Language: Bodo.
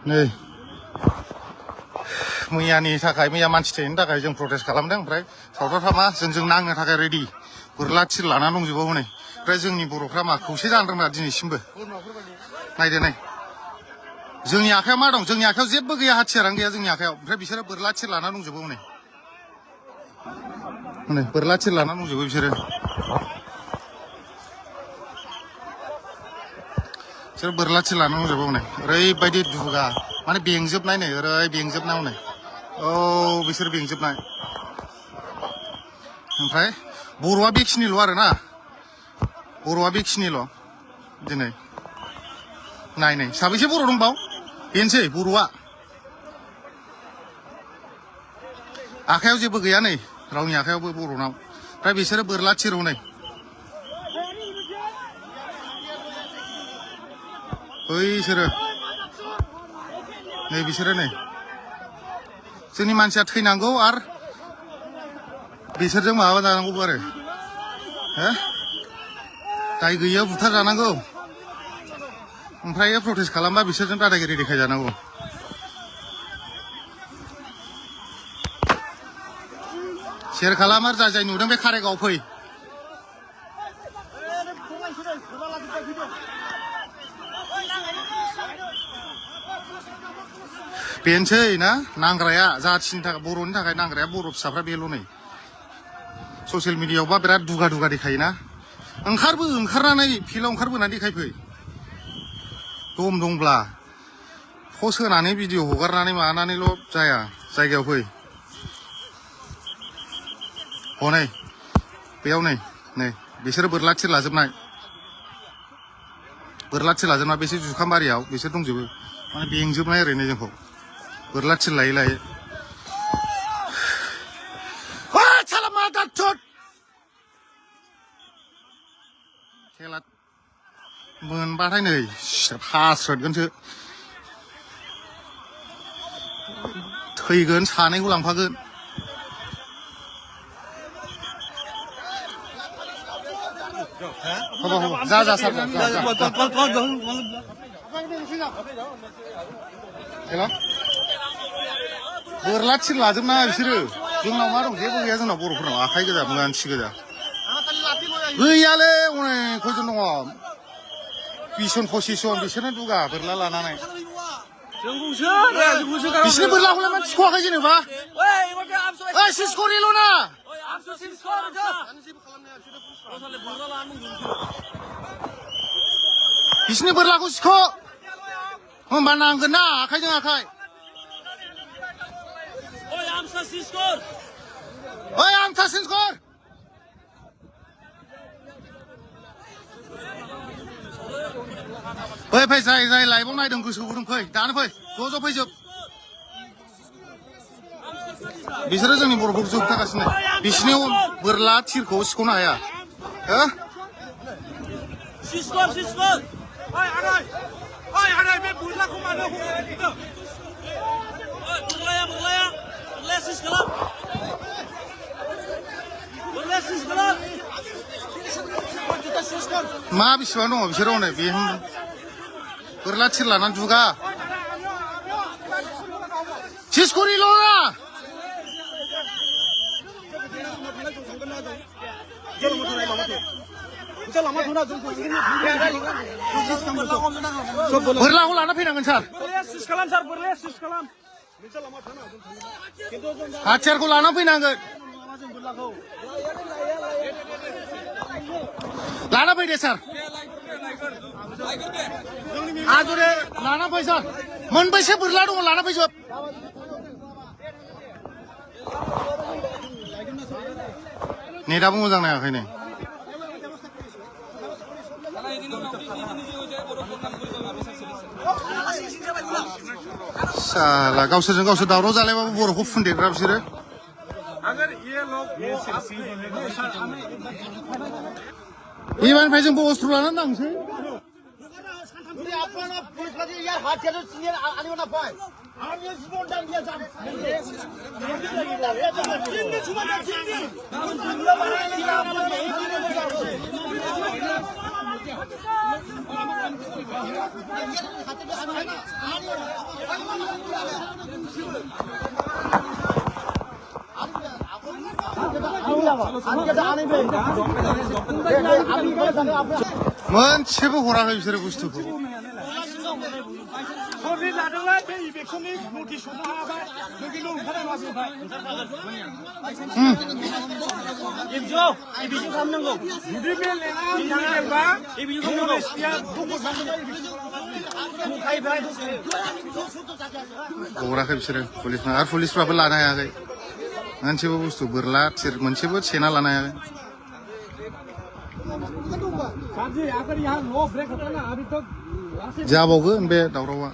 नै मैयानि थाखाय मैया मानसि थैनायनि थाखाय जों प्रटेस्ट खालामदों ओमफ्राय सावथालफ्रा मा जोंजों नांनो थाखाय रेडि बोरला थिर लानानै दंजोबो हनै ओमफ्राय जोंनि बर'फ्रा मा खौसे जानो रोंला दिनैसिमबो नायदो नै जोंनि आखायाव मा दं जोंनि आखायाव जेबो गैया हाथियारानो गैया जोंनि आखायाव ओमफ्राय बिसोरो बोरला थिर लानानै दंजोबो हनै बोरला थिर लानानै दंजोबो बिसोरो बोरला थिर लानानै दंजोबो हनै ओरैबायदि दुगा माने बेंजोबनाय नै ओरै बेंजोबनाय हनै औ बिसोर बेंजोबनाय ओमफ्राय बर'आ बेखिनिल' आरोना बर'आ बेखिनिल' दिनै नाय साबैसे बर' दंबाव बेनोसै बर'आ आखायाव जेबो गैया नै रावनि आखायावबो बर'नाव ओमफ्राय बिसोरो बोरला थिर हनै बैसोरो नै बिसोरो नै जोंनि मानसिया थैनांगौ आरो बिसोरजों माबा जानांगौबो आरो दाय गैयियाव बुथार जानांगौ ओमफ्राय प्रटेस्ट खालामबा बिसोरजों दादागिरि देखायजानांगौ शेयार खालाम आरो जाय नुदों बे कारेगाव फै बेनोसै ना नांग्राया जाथिनि थाखाय बर'नि थाखाय नांग्राया बर' फिसाफ्रा बेल' नै ससियेल मिडियायावबा बिराद दुगा देखायोना ओंखारनानै फिल्डआव ओंखारबोनानै देखायफै दम दंब्ला पस्ट होनानै भिडिअ हगारनानै मानानैल' जाया जायगायाव फै हनै बेयाव नै बिसोरो बोरला थिर लाजोबनाय बिसोर जुखामबारियाव बिसोर दंजोबो माने बेंजोबनाय ओरैनो जोंखौ बोरला थिर लायै खेला मोनबाथाय नै हास्रोदगोनसो थैगोन सानैखौ लांफागोन जा सार बोरला थिर लाजोबना बिसोरो जोंनाव मा दं जेबो गैया जोंनाव बर'फोरनाव आखाइ गोजा गान्थि गोजा गैयालै अनेक खयजन दङ बिसन पसिसन बिसोरनो दुगा बोरला लानानै बिसोरनि बोरलाखौलाय मानो थिख'वाखै जेनेबा सिसकरिल' ना बिसोरनि बोरलाखौ सिख' होमबा नांगोन ना आखाइजों आखाइ आमसा सिसकर फै जाय लाइभआव नायदों गोसो गुदुं फै दानो फै ज' फैजोब बिसोरो जोंनि बर'फोरखौ जोबथागासिनो बिसोरनि बोरला थिरखौ सिख'नो हाया मा बेसेबां दङ बिसोरो हनै बे बोरला थिर लानानै दुगा सिसकरिल' ना बोरलाखौ लाना फैनांगोन सार हाथियारखौ लाना फैनांगोन लाना फै दे सार आजरे लाना फै सार मोनबेसे बोरला दङ लाना फैजोब नेटआबो मोजां नायाखै नै साला गावसोरजों गावसोर दावराव जालायबाबो बर'खौ फुनदेरग्रा बिसोरो एबारनिफ्राय जोंबो अस्त्र लानानै नांसै मोनसेबो हराखै बिसोरो बुस्थुखौ हराखै बिसोरो पुलिसफ्रा आरो पुलिसफ्राबो लानो हायाखै मोनसेबो बुस्थु बोरला थिर मोनसेबो सेना लानो हायाखै जाबावगोन बे दावरावा